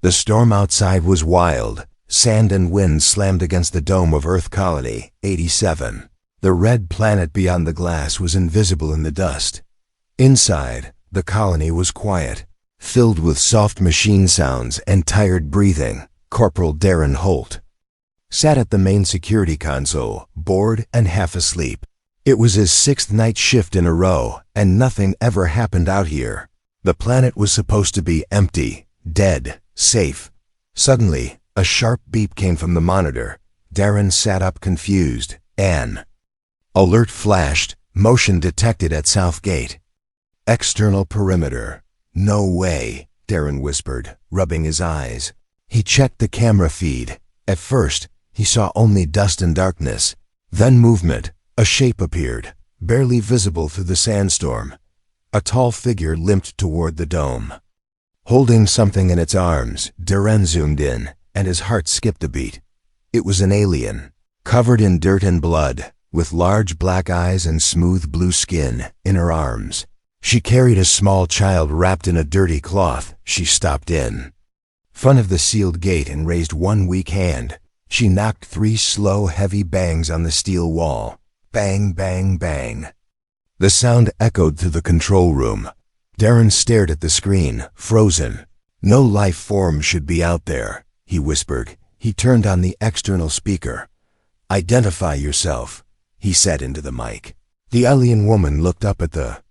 The storm outside was wild. Sand and wind slammed against the dome of Earth Colony 87. The red planet beyond the glass was invisible in the dust. Inside, the colony was quiet, filled with soft machine sounds and tired breathing. Corporal Darren Holt sat at the main security console, bored and half asleep. It was his 6th night shift in a row, and nothing ever happened out here. The planet was supposed to be empty, dead, safe. Suddenly, a sharp beep came from the monitor. Darren sat up confused. An alert flashed. Motion detected at South Gate. External perimeter. No way, Darren whispered, rubbing his eyes. He checked the camera feed. At first, he saw only dust and darkness. Then movement. A shape appeared, barely visible through the sandstorm. A tall figure limped toward the dome. Holding something in its arms, Darren zoomed in, and his heart skipped a beat. It was an alien, covered in dirt and blood, with large black eyes and smooth blue skin. In her arms, she carried a small child wrapped in a dirty cloth. She stopped in front of the sealed gate and raised one weak hand. She knocked 3 slow, heavy bangs on the steel wall. Bang, bang, bang. The sound echoed through the control room. Darren stared at the screen, frozen. No life form should be out there, he whispered. He turned on the external speaker. Identify yourself, he said into the mic. The alien woman looked up at the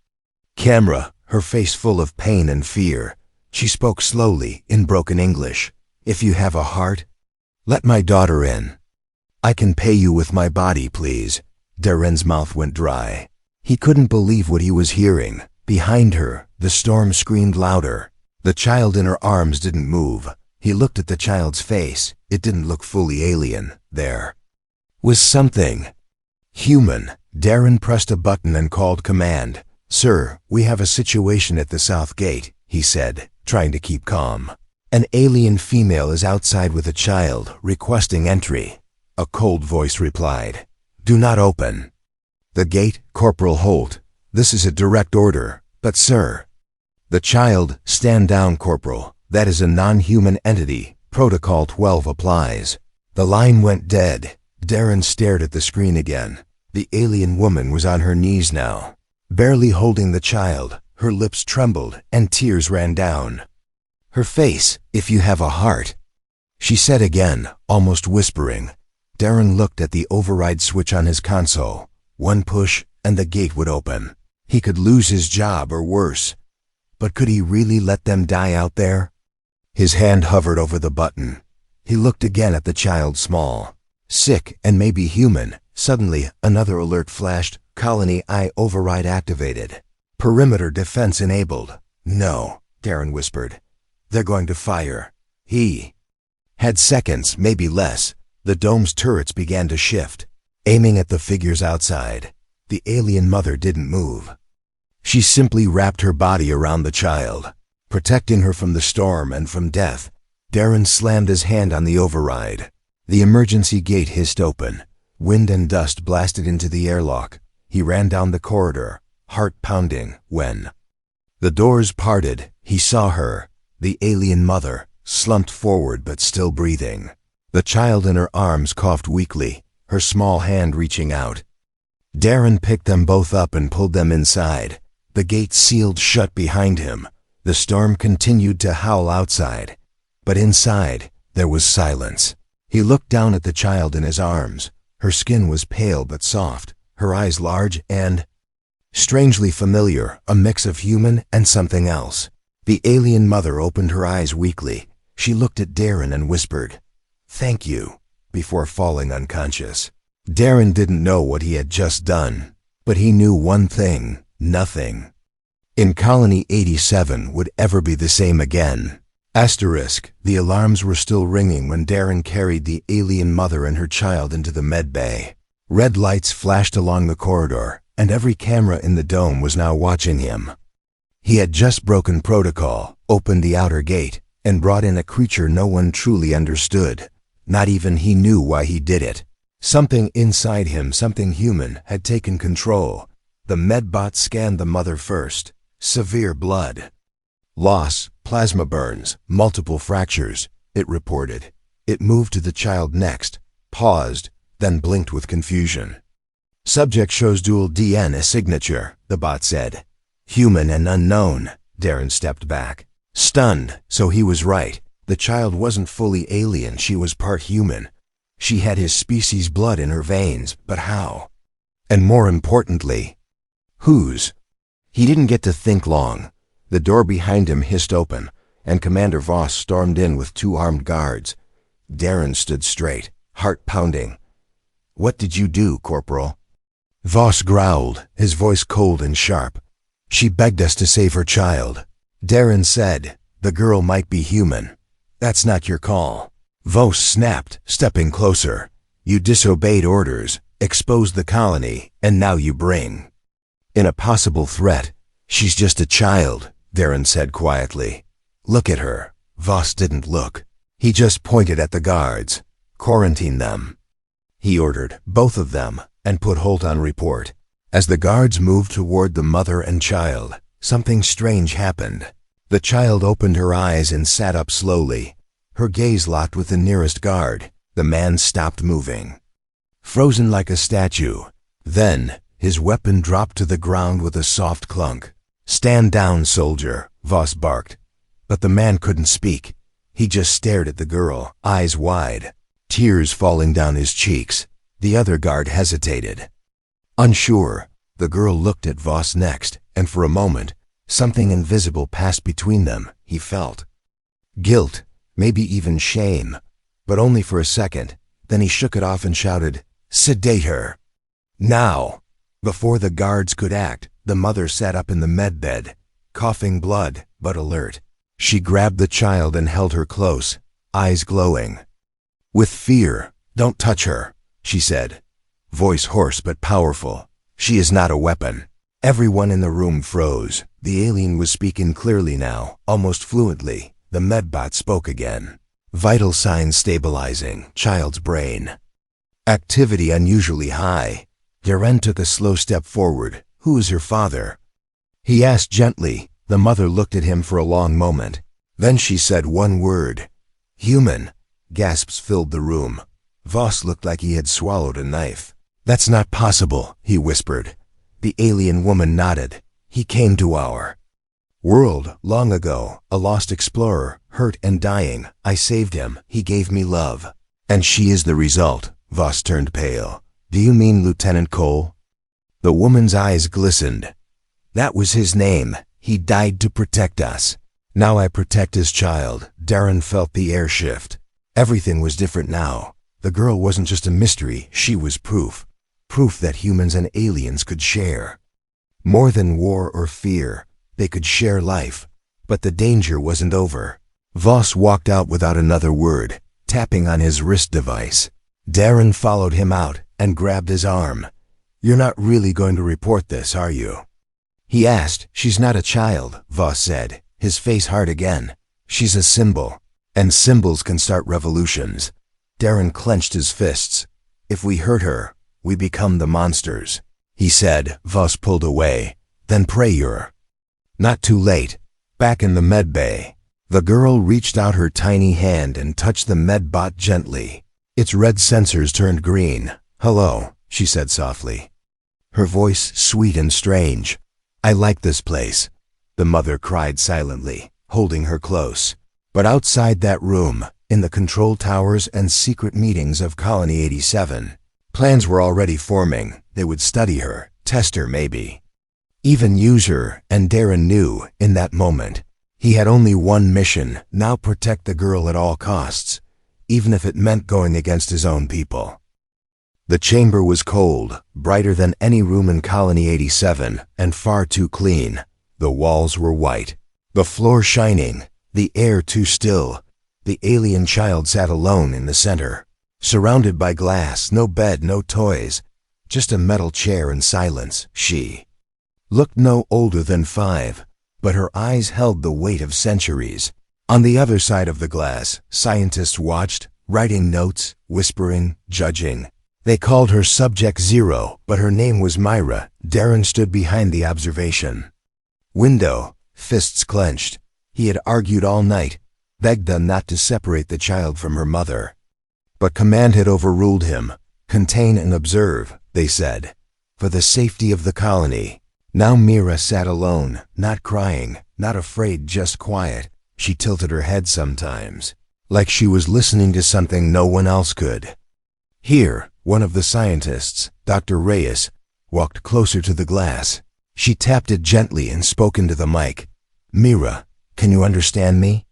camera, her face full of pain and fear. She spoke slowly, in broken English. If you have a heart, let my daughter in. I can pay you with my body, please. Darren's mouth went dry. He couldn't believe what he was hearing. Behind her, the storm screamed louder. The child in her arms didn't move. He looked at the child's face. It didn't look fully alien. There was something human. Darren pressed a button and called command. Sir, we have a situation at the South Gate, he said, trying to keep calm. An alien female is outside with a child, requesting entry. A cold voice replied. Do not open the gate, Corporal Holt. This is a direct order. But sir, the child, stand down, Corporal. That is a non-human entity. Protocol 12 applies. The line went dead. Darren stared at the screen again. The alien woman was on her knees now, barely holding the child. Her lips trembled and tears ran down her face. If you have a heart, she said again, almost whispering. Darren looked at the override switch on his console. One push, and the gate would open. He could lose his job or worse. But could he really let them die out there? His hand hovered over the button. He looked again at the child, small, sick, and maybe human. Suddenly, another alert flashed. Colony I override activated. Perimeter defense enabled. No, Darren whispered. They're going to fire. He had seconds, maybe less. The dome's turrets began to shift, aiming at the figures outside. The alien mother didn't move. She simply wrapped her body around the child, protecting her from the storm and from death. Darren slammed his hand on the override. The emergency gate hissed open. Wind and dust blasted into the airlock. He ran down the corridor, heart pounding. When the doors parted, he saw her, the alien mother, slumped forward but still breathing. The child in her arms coughed weakly, her small hand reaching out. Darren picked them both up and pulled them inside. The gate sealed shut behind him. The storm continued to howl outside, but inside there was silence. He looked down at the child in his arms. Her skin was pale but soft, her eyes large and strangely familiar, a mix of human and something else. The alien mother opened her eyes weakly. She looked at Darren and whispered, "Thank you," before falling unconscious. Darren didn't know what he had just done, but he knew one thing: nothing in Colony 87 would ever be the same again. Asterisk, the alarms were still ringing when Darren carried the alien mother and her child into the med bay. Red lights flashed along the corridor, and every camera in the dome was now watching him. He had just broken protocol, opened the outer gate, and brought in a creature no one truly understood. Not even he knew why he did it. Something inside him, something human, had taken control. The medbot scanned the mother first. Severe blood loss, Plasma burns, multiple fractures, it reported. It moved to the child next, paused, then blinked with confusion. Subject shows dual DNA signature, the bot said. Human and unknown. Darren stepped back. Stunned, so he was right. The child wasn't fully alien, she was part human. She had his species' blood in her veins, but how? And more importantly, whose? He didn't get to think long. The door behind him hissed open, and Commander Voss stormed in with 2 armed guards. Darren stood straight, heart pounding. What did you do, Corporal? Voss growled, his voice cold and sharp. She begged us to save her child. Darren said, the girl might be human. That's not your call. Voss snapped, stepping closer. You disobeyed orders, exposed the colony, and now you bring in a possible threat. She's just a child, Darren said quietly. Look at her. Voss didn't look. He just pointed at the guards. Quarantine them, he ordered, both of them, and put Holt on report. As the guards moved toward the mother and child, something strange happened. The child opened her eyes and sat up slowly. Her gaze locked with the nearest guard. The man stopped moving, frozen like a statue. Then, his weapon dropped to the ground with a soft clunk. Stand down, soldier, Voss barked. But the man couldn't speak. He just stared at the girl, eyes wide, tears falling down his cheeks. The other guard hesitated. Unsure, the girl looked at Voss next, and for a moment, something invisible passed between them, he felt. Guilt, maybe even shame, but only for a second. Then he shook it off and shouted, sedate her. Now! Before the guards could act, the mother sat up in the medbed, coughing blood, but alert. She grabbed the child and held her close, eyes glowing. With fear, don't touch her, she said, voice hoarse but powerful. She is not a weapon. Everyone in the room froze. The alien was speaking clearly now, almost fluently. The medbot spoke again. Vital signs stabilizing, child's brain. Activity unusually high. Darren took a slow step forward. Who is her father? He asked gently. The mother looked at him for a long moment. Then she said one word. Human. Gasps filled the room. Voss looked like he had swallowed a knife. That's not possible, he whispered. The alien woman nodded. He came to our world long ago, a lost explorer, hurt and dying. I saved him. He gave me love. And she is the result. Voss turned pale. Do you mean Lieutenant Cole? The woman's eyes glistened. That was his name. He died to protect us. Now I protect his child. Darren felt the air shift. Everything was different now. The girl wasn't just a mystery, she was proof. Proof that humans and aliens could share. More than war or fear, they could share life. But the danger wasn't over. Voss walked out without another word, tapping on his wrist device. Darren followed him out and grabbed his arm. You're not really going to report this, are you? He asked. She's not a child, Voss said, his face hard again. She's a symbol, and symbols can start revolutions. Darren clenched his fists. If we hurt her, we become the monsters, he said. Voss pulled away. Then pray you're not too late. Back in the med bay, the girl reached out her tiny hand and touched the medbot gently. Its red sensors turned green. Hello, she said softly. Her voice sweet and strange. I like this place, the mother cried silently, holding her close. But outside that room, in the control towers and secret meetings of Colony 87, plans were already forming. They would study her, test her maybe, even use her, and Darren knew, in that moment, he had only one mission, now protect the girl at all costs, even if it meant going against his own people. The chamber was cold, brighter than any room in Colony 87, and far too clean. The walls were white, the floor shining, the air too still. The alien child sat alone in the center, surrounded by glass, no bed, no toys, just a metal chair and silence. She looked no older than 5, but her eyes held the weight of centuries. On the other side of the glass, scientists watched, writing notes, whispering, judging. They called her Subject Zero, but her name was Myra. Darren stood behind the observation window, fists clenched. He had argued all night, begged them not to separate the child from her mother. But command had overruled him. Contain and observe, they said, for the safety of the colony. Now Mira sat alone, not crying, not afraid, just quiet. She tilted her head sometimes, like she was listening to something no one else could. Here, one of the scientists, Dr. Reyes, walked closer to the glass. She tapped it gently and spoke into the mic. "Mira, can you understand me?"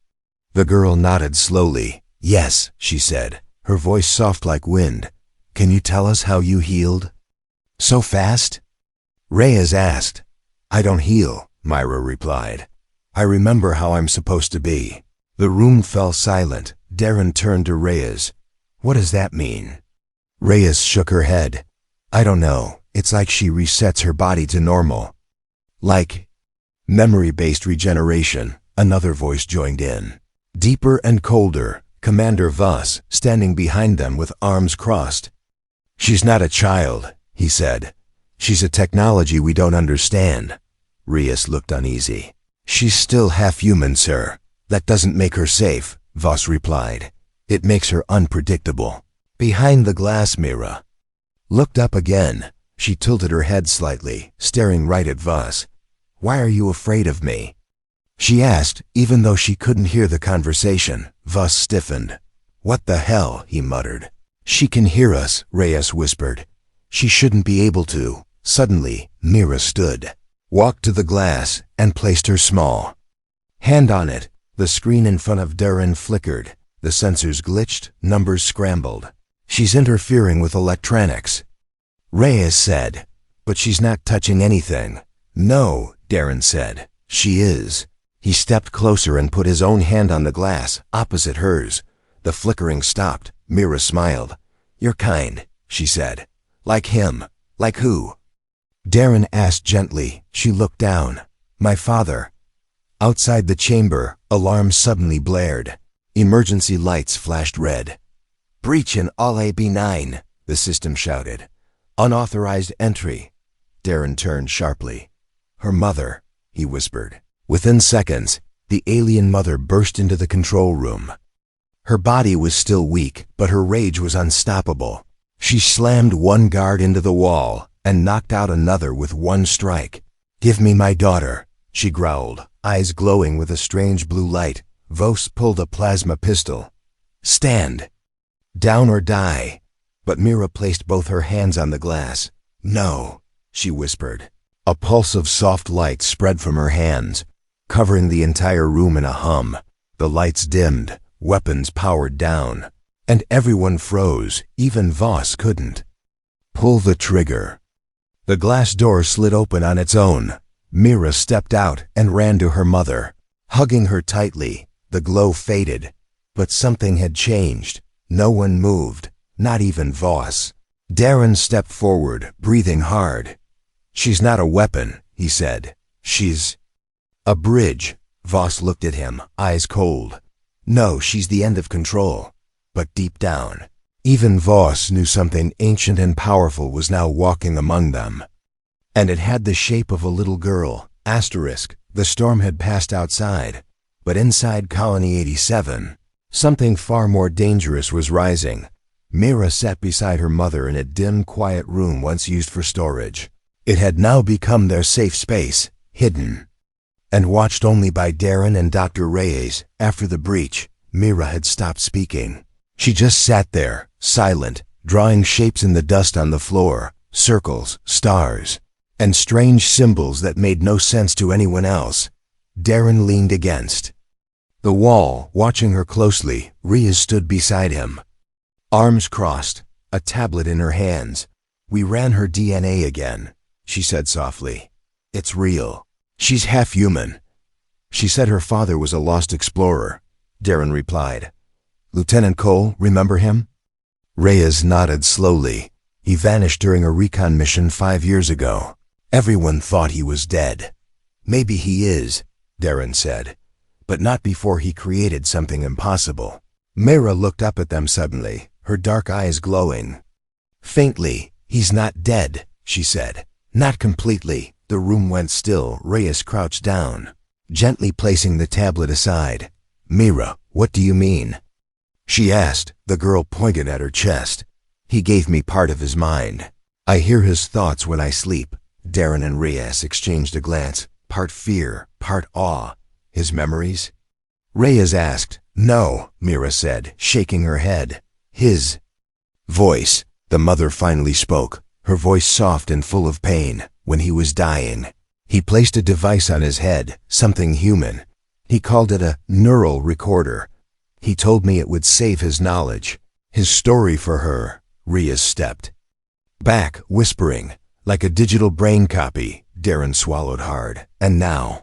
The girl nodded slowly. "Yes," she said, her voice soft like wind. "Can you tell us how you healed?" "So fast?" Reyes asked. "I don't heal," Myra replied. "I remember how I'm supposed to be." The room fell silent. Darren turned to Reyes. "What does that mean?" Reyes shook her head. "I don't know. It's like she resets her body to normal." "Like memory-based regeneration," another voice joined in. Deeper and colder, Commander Voss, standing behind them with arms crossed. "She's not a child," he said. "She's a technology we don't understand." Reyes looked uneasy. "She's still half-human, sir. That doesn't make her safe," Voss replied. "It makes her unpredictable." Behind the glass, Mira looked up again. She tilted her head slightly, staring right at Voss. "Why are you afraid of me?" she asked, even though she couldn't hear the conversation. Voss stiffened. "What the hell?" he muttered. "She can hear us," Reyes whispered. "She shouldn't be able to." Suddenly, Mira stood, walked to the glass, and placed her small hand on it. The screen in front of Darren flickered. The sensors glitched, numbers scrambled. "She's interfering with electronics," Reyes said. "But she's not touching anything." "No," Darren said. "She is." He stepped closer and put his own hand on the glass, opposite hers. The flickering stopped. Mira smiled. "You're kind," she said. "Like him." "Like who?" Darren asked gently. She looked down. "My father." Outside the chamber, alarms suddenly blared. Emergency lights flashed red. "Breach in all AB9, the system shouted. "Unauthorized entry." Darren turned sharply. "Her mother," he whispered. Within seconds, the alien mother burst into the control room. Her body was still weak, but her rage was unstoppable. She slammed one guard into the wall and knocked out another with one strike. "Give me my daughter," she growled, eyes glowing with a strange blue light. Voss pulled a plasma pistol. "Stand. Down or die." But Mira placed both her hands on the glass. "No," she whispered. A pulse of soft light spread from her hands, covering the entire room in a hum. The lights dimmed, weapons powered down, and everyone froze. Even Voss couldn't. "Pull the trigger." The glass door slid open on its own. Mira stepped out and ran to her mother, hugging her tightly. The glow faded, but something had changed. No one moved, not even Voss. Darren stepped forward, breathing hard. "She's not a weapon," he said. "She's a bridge." Voss looked at him, eyes cold. "No, she's the end of control." But deep down, even Voss knew something ancient and powerful was now walking among them. And it had the shape of a little girl. Asterisk. The storm had passed outside, but inside Colony 87, something far more dangerous was rising. Mira sat beside her mother in a dim, quiet room once used for storage. It had now become their safe space, hidden and watched only by Darren and Dr. Reyes. After the breach, Mira had stopped speaking. She just sat there, silent, drawing shapes in the dust on the floor, circles, stars, and strange symbols that made no sense to anyone else. Darren leaned against the wall, watching her closely. Rhea stood beside him, arms crossed, a tablet in her hands. "We ran her DNA again," she said softly. "It's real. She's half-human." "She said her father was a lost explorer," Darren replied. "Lieutenant Cole, remember him?" Reyes nodded slowly. "He vanished during a recon mission 5 years ago. Everyone thought he was dead." "Maybe he is," Darren said, "but not before he created something impossible." Mira looked up at them suddenly, her dark eyes glowing. Faintly, "He's not dead," she said. "Not completely." The room went still. Reyes crouched down. gently placing the tablet aside. "Mira, what do you mean?" she asked. The girl pointed at her chest. "He gave me part of his mind. I hear his thoughts when I sleep." Darren and Reyes exchanged a glance, part fear, part awe. "His memories?" Reyes asked. "No," Mira said, shaking her head. "His voice." The mother finally spoke, her voice soft and full of pain. "When he was dying, he placed a device on his head, something human. He called it a neural recorder. He told me it would save his knowledge, his story for her." Reyes stepped back, whispering, "Like a digital brain copy." Darren swallowed hard. "And now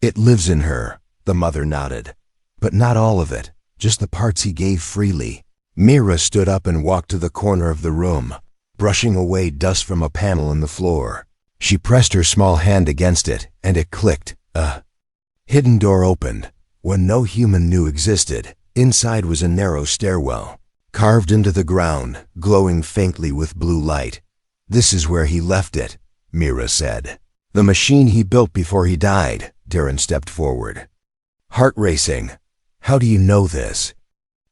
it lives in her." The mother nodded. "But not all of it, just the parts he gave freely." Mira stood up and walked to the corner of the room, brushing away dust from a panel in the floor. She pressed her small hand against it, and it clicked. A hidden door opened, one no human knew existed. Inside was a narrow stairwell, carved into the ground, glowing faintly with blue light. "This is where he left it," Mira said. "The machine he built before he died." Darren stepped forward, heart racing. "How do you know this?"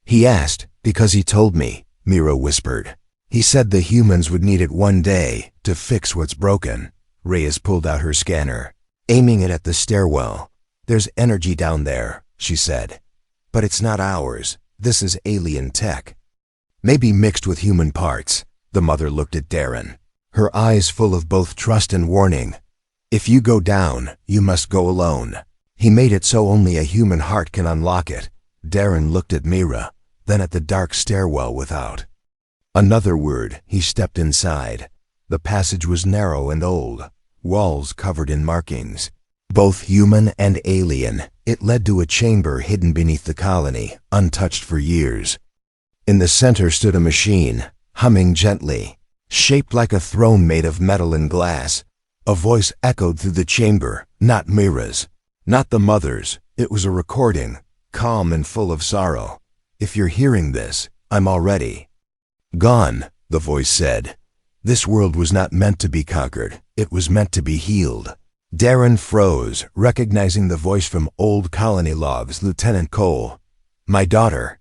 he asked. "Because he told me," Mira whispered. "He said the humans would need it one day to fix what's broken." Reyes pulled out her scanner, aiming it at the stairwell. "There's energy down there," she said. "But it's not ours. This is alien tech. Maybe mixed with human parts." The mother looked at Darren, her eyes full of both trust and warning. "If you go down, you must go alone. He made it so only a human heart can unlock it." Darren looked at Mira, then at the dark stairwell without. Another word. He stepped inside. The passage was narrow and old, walls covered in markings, both human and alien. It led to a chamber hidden beneath the colony, untouched for years. In the center stood a machine, humming gently, shaped like a throne made of metal and glass. A voice echoed through the chamber, not Mira's, not the mother's. It was a recording, calm and full of sorrow. "If you're hearing this, I'm already gone," the voice said. "This world was not meant to be conquered. It was meant to be healed." Darren froze, recognizing the voice from old colony logs. Lieutenant Cole. "My daughter.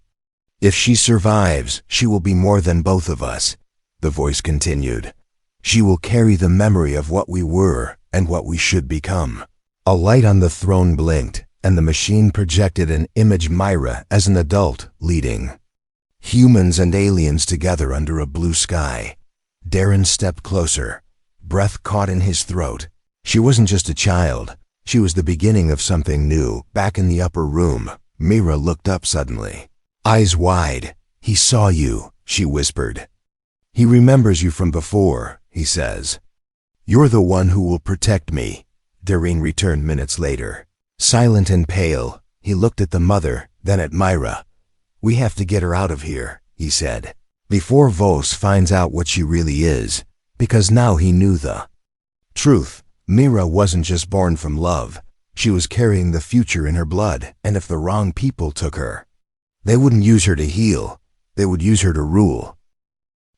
If she survives, she will be more than both of us," the voice continued. "She will carry the memory of what we were and what we should become." A light on the throne blinked, and the machine projected an image Myra as an adult leading humans and aliens together under a blue sky. Darren stepped closer, breath caught in his throat. She wasn't just a child. She was the beginning of something new. Back in the upper room, Mira looked up suddenly, eyes wide. "He saw you," she whispered. "He remembers you from before, he says. You're the one who will protect me." Darren returned minutes later. Silent and pale, he looked at the mother, then at Myra. "We have to get her out of here," he said, "before Vos finds out what she really is." Because now he knew the truth. Mira wasn't just born from love. She was carrying the future in her blood, and if the wrong people took her, they wouldn't use her to heal. They would use her to rule.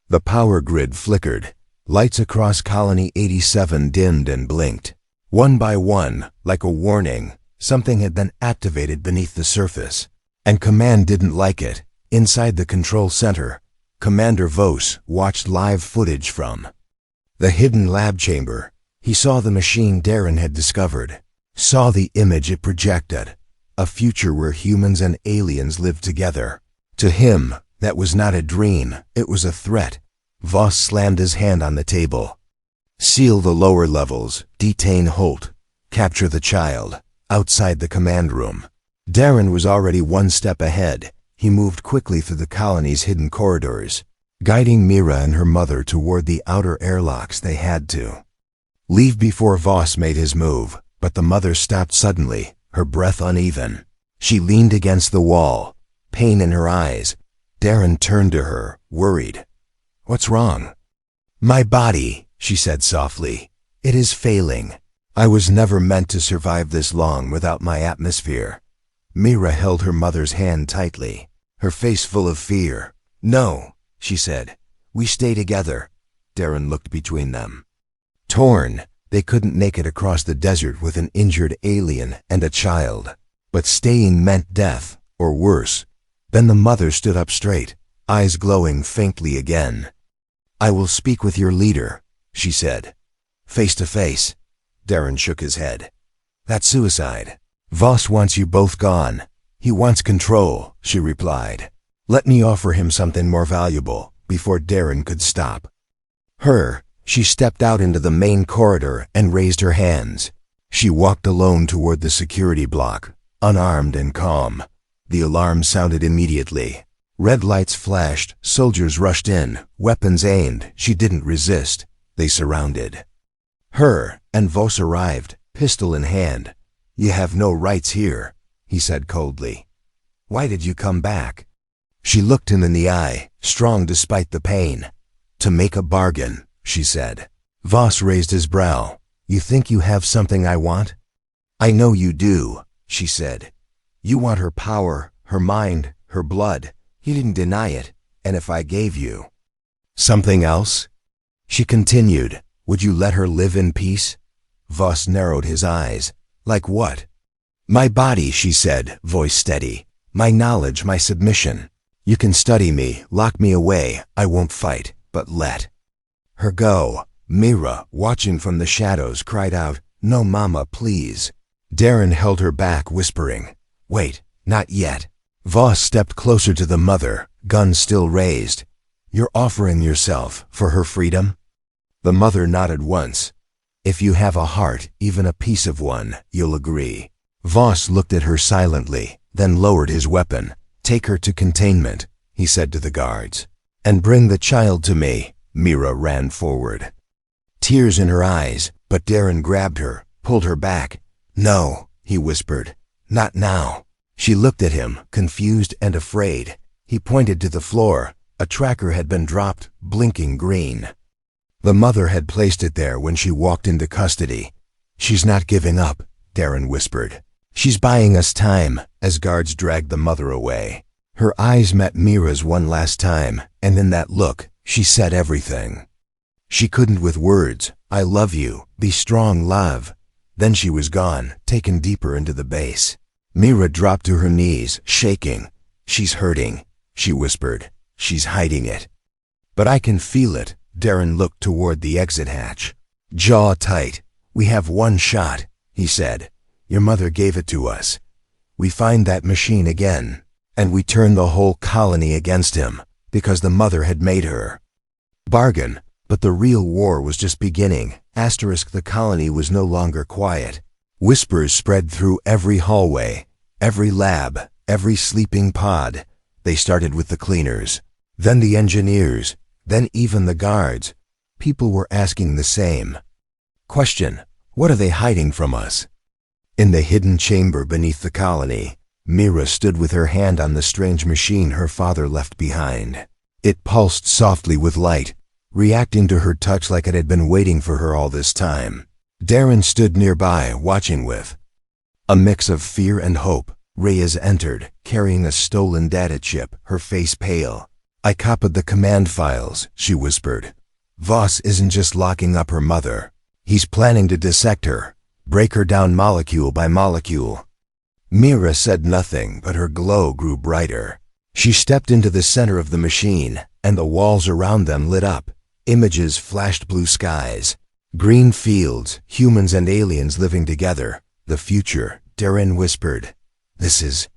The power grid flickered. Lights across Colony 87 dimmed and blinked. One by one, like a warning, something had been activated beneath the surface. And Command didn't like it. Inside the control center, Commander Vos watched live footage from the hidden lab chamber. He saw the machine Darren had discovered, saw the image it projected, a future where humans and aliens lived together. To him, that was not a dream, it was a threat. Vos slammed his hand on the table. "Seal the lower levels, detain Holt, capture the child." Outside the command room, Darren was already one step ahead. He moved quickly through the colony's hidden corridors, guiding Mira and her mother toward the outer airlocks. They had to leave before Vos made his move, but the mother stopped suddenly, her breath uneven. She leaned against the wall, pain in her eyes. Darren turned to her, worried. "What's wrong?" "My body," she said softly. "It is failing. I was never meant to survive this long without my atmosphere." Mira held her mother's hand tightly, her face full of fear. "No," she said. "We stay together." Darren looked between them. Torn, They couldn't make it across the desert with an injured alien and a child. But staying meant death, or worse. Then the mother stood up straight, eyes glowing faintly again. "I will speak with your leader," she said. "Face to face." Darren shook his head. "That's suicide. Voss wants you both gone. He wants control," she replied. "Let me offer him something more valuable," before Darren could stop her. She stepped out into the main corridor and raised her hands. She walked alone toward the security block, unarmed and calm. The alarm sounded immediately. Red lights flashed, soldiers rushed in, weapons aimed. She didn't resist. They surrounded her, and Voss arrived, pistol in hand. "You have no rights here," he said coldly. "Why did you come back?" She looked him in the eye, strong despite the pain. "To make a bargain," she said. Voss raised his brow. "You think you have something I want?" "I know you do," she said. "You want her power, her mind, her blood. You didn't deny it, and if I gave you something else?" She continued, "Would you let her live in peace?" Voss narrowed his eyes. "Like what?" "My body," she said, voice steady. "My knowledge, my submission. You can study me, lock me away. I won't fight, but let her go." Mira, watching from the shadows, cried out, "No, Mama, please." Darren held her back, whispering, "Wait, not yet." Voss stepped closer to the mother, gun still raised. "You're offering yourself for her freedom?" The mother nodded once. "If you have a heart, even a piece of one, you'll agree." Voss looked at her silently, then lowered his weapon. "Take her to containment," he said to the guards. "And bring the child to me." Mira ran forward, tears in her eyes, but Darren grabbed her, pulled her back. "No," he whispered. "Not now." She looked at him, confused and afraid. He pointed to the floor. A tracker had been dropped, blinking green. The mother had placed it there when she walked into custody. "She's not giving up," Darren whispered. "She's buying us time," as guards dragged the mother away. Her eyes met Mira's one last time, and in that look, she said everything she couldn't with words. "I love you. Be strong, love." Then she was gone, taken deeper into the base. Mira dropped to her knees, shaking. "She's hurting," she whispered. "She's hiding it." "But I can feel it." Darren looked toward the exit hatch. Jaw tight. "We have one shot," he said. "Your mother gave it to us. We find that machine again, and we turn the whole colony against him, because the mother had made her." Bargain. But the real war was just beginning. The colony was no longer quiet. Whispers spread through every hallway, every lab, every sleeping pod. They started with the cleaners, then the engineers, then even the guards. People were asking the same question: what are they hiding from us? In the hidden chamber beneath the colony, Mira stood with her hand on the strange machine her father left behind. It pulsed softly with light, reacting to her touch like it had been waiting for her all this time. Darren stood nearby, watching with a mix of fear and hope. Reyes entered, carrying a stolen data chip, her face pale. "I copied the command files," she whispered. "Voss isn't just locking up her mother. He's planning to dissect her, break her down molecule by molecule." Mira said nothing, but her glow grew brighter. She stepped into the center of the machine, and the walls around them lit up. Images flashed: blue skies, green fields, humans and aliens living together. "The future," Darren whispered. "This is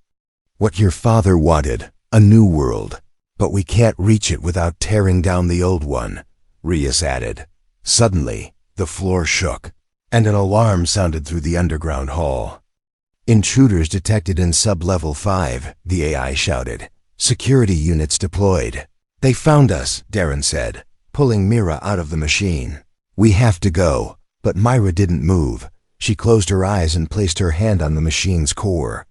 what your father wanted, a new world. But we can't reach it without tearing down the old one," Reyes added. Suddenly, the floor shook, and an alarm sounded through the underground hall. "Intruders detected in sub-level 5, the AI shouted. "Security units deployed." "They found us," Darren said, pulling Mira out of the machine. "We have to go." But Myra didn't move. She closed her eyes and placed her hand on the machine's core.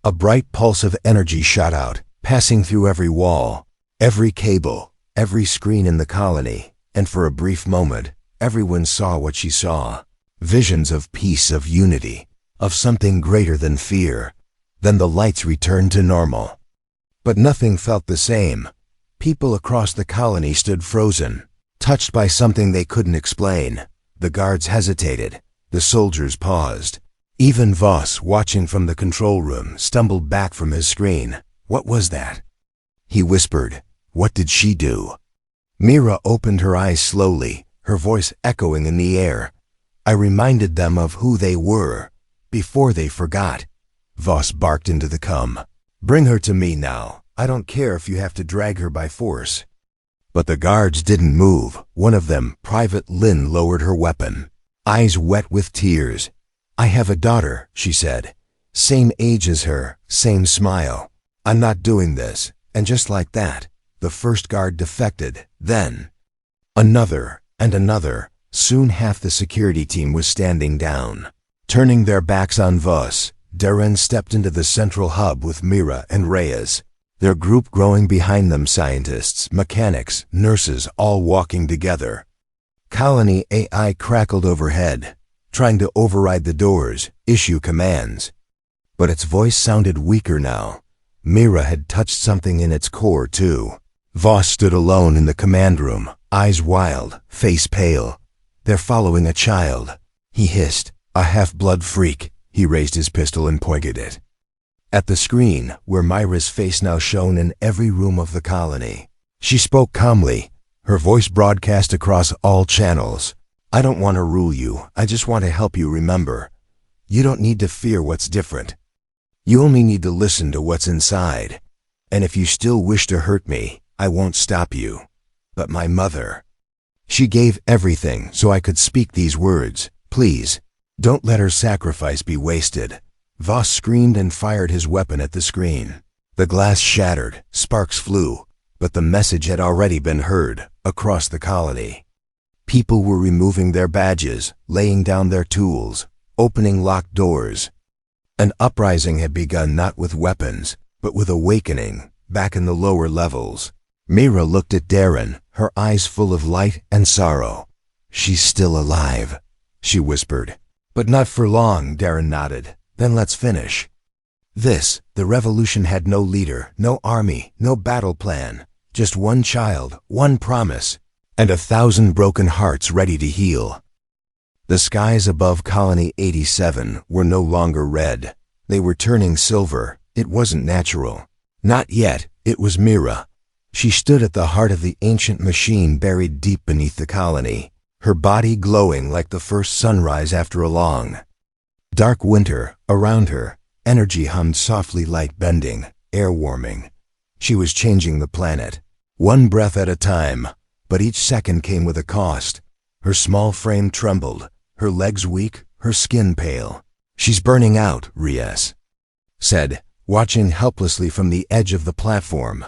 A bright pulse of energy shot out, passing through every wall, every cable, every screen in the colony, and for a brief moment, everyone saw what she saw. Visions of peace, of unity, of something greater than fear. Then the lights returned to normal. But nothing felt the same. People across the colony stood frozen, touched by something they couldn't explain. The guards hesitated. The soldiers paused. Even Voss, watching from the control room, stumbled back from his screen. What was that? He whispered. What did she do? Mira opened her eyes slowly, her voice echoing in the air. I reminded them of who they were, before they forgot. Voss barked into the cum. Bring her to me now. I don't care if you have to drag her by force. But the guards didn't move. One of them, Private Lynn, lowered her weapon, eyes wet with tears. I have a daughter, she said. Same age as her, same smile. I'm not doing this. And just like that, the first guard defected. Then another and another. Soon half the security team was standing down. Turning their backs on Voss, Darren stepped into the central hub with Mira and Reyes, their group growing behind them, scientists, mechanics, nurses, all walking together. Colony AI crackled overhead, trying to override the doors, issue commands. But its voice sounded weaker now. Mira had touched something in its core, too. Voss stood alone in the command room, eyes wild, face pale. They're following a child, he hissed. A half-blood freak. He raised his pistol and pointed it at the screen, where Myra's face now shone in every room of the colony. She spoke calmly, her voice broadcast across all channels. I don't want to rule you. I just want to help you remember. You don't need to fear what's different. You only need to listen to what's inside. And if you still wish to hurt me, I won't stop you. But my mother, she gave everything so I could speak these words. Please, don't let her sacrifice be wasted. Voss screamed and fired his weapon at the screen. The glass shattered, sparks flew, but the message had already been heard across the colony. People were removing their badges, laying down their tools, opening locked doors. An uprising had begun, not with weapons, but with awakening, back in the lower levels. Mira looked at Darren, her eyes full of light and sorrow. She's still alive, she whispered. But not for long, Darren nodded. Then let's finish. The revolution had no leader, no army, no battle plan. Just one child, one promise, and 1,000 broken hearts ready to heal. The skies above Colony 87 were no longer red. They were turning silver. It wasn't natural. Not yet. It was Mira. She stood at the heart of the ancient machine buried deep beneath the colony, her body glowing like the first sunrise after a long, dark winter. Around her, energy hummed softly, light bending, air warming. She was changing the planet, one breath at a time, but each second came with a cost. Her small frame trembled, her legs weak, her skin pale. She's burning out, Reyes said, watching helplessly from the edge of the platform.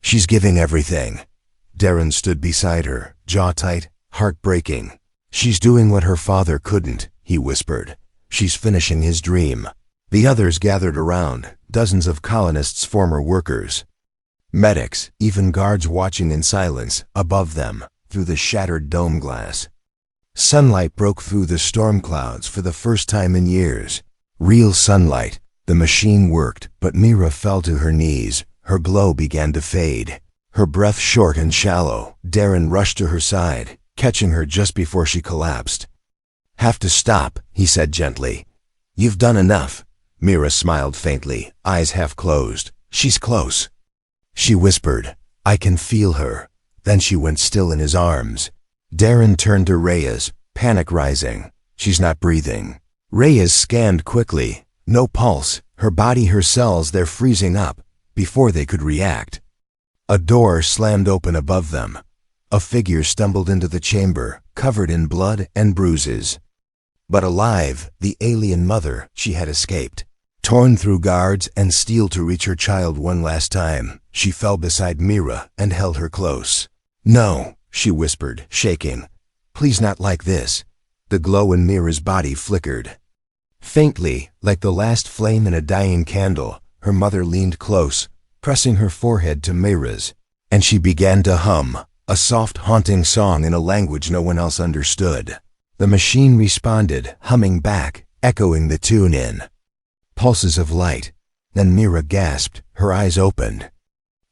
She's giving everything. Darren stood beside her, jaw tight, heart breaking. She's doing what her father couldn't, he whispered. She's finishing his dream. The others gathered around, dozens of colonists, former workers, medics, even guards watching in silence above them through the shattered dome glass. Sunlight broke through the storm clouds for the first time in years. Real sunlight. The machine worked, but Mira fell to her knees. Her glow began to fade, her breath short and shallow. Darren rushed to her side, catching her just before she collapsed. Have to stop, he said gently. You've done enough. Mira smiled faintly, eyes half closed. She's close, she whispered. I can feel her. Then she went still in his arms. Darren turned to Reyes, panic rising. She's not breathing. Reyes scanned quickly. No pulse. Her body, her cells, they're freezing up. Before they could react, a door slammed open above them. A figure stumbled into the chamber, covered in blood and bruises. But alive, the alien mother. She had escaped. Torn through guards and steel to reach her child one last time, she fell beside Mira and held her close. No, she whispered, shaking. Please, not like this. The glow in Mira's body flickered. Faintly, like the last flame in a dying candle, her mother leaned close, pressing her forehead to Mira's, and she began to hum, a soft, haunting song in a language no one else understood. The machine responded, humming back, echoing the tune in pulses of light. Then Mira gasped, her eyes opened,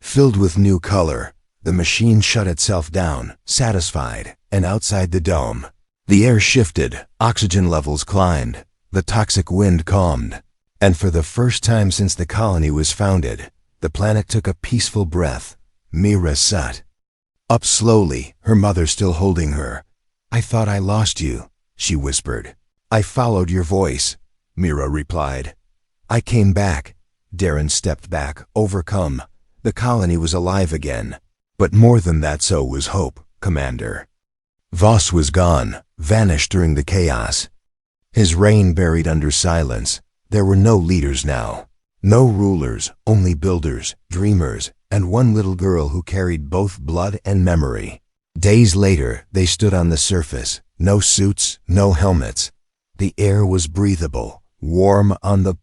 filled with new color. The machine shut itself down, satisfied, and outside the dome, The air shifted, oxygen levels climbed, the toxic wind calmed, and for the first time since the colony was founded, the planet took a peaceful breath. Mira sat up slowly, her mother still holding her. "I thought I lost you," she whispered. "I followed your voice," Mira replied. "I came back." Darren stepped back, overcome. The colony was alive again. But more than that, so was hope, Commander. Voss was gone, vanished during the chaos. His reign buried under silence. There were no leaders now. No rulers, only builders, dreamers, and one little girl who carried both blood and memory. Days later, they stood on the surface. No suits, no helmets. The air was breathable, warm on the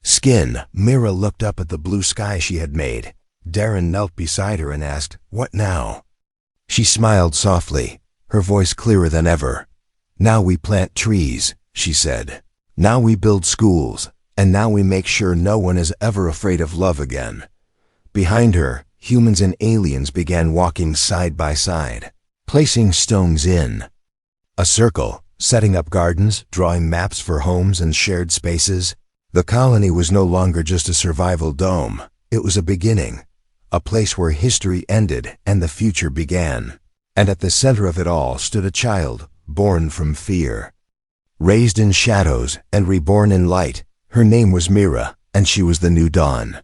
skin. Mira looked up at the blue sky she had made. Darren knelt beside her and asked, "What now?" She smiled softly, her voice clearer than ever. "Now we plant trees," she said. "Now we build schools, and now we make sure no one is ever afraid of love again." Behind her, humans and aliens began walking side by side, placing stones in a circle, setting up gardens, drawing maps for homes and shared spaces. The colony was no longer just a survival dome. It was a beginning, a place where history ended and the future began. And at the center of it all stood a child, born from fear. Raised in shadows and reborn in light, her name was Mira, and she was the new dawn.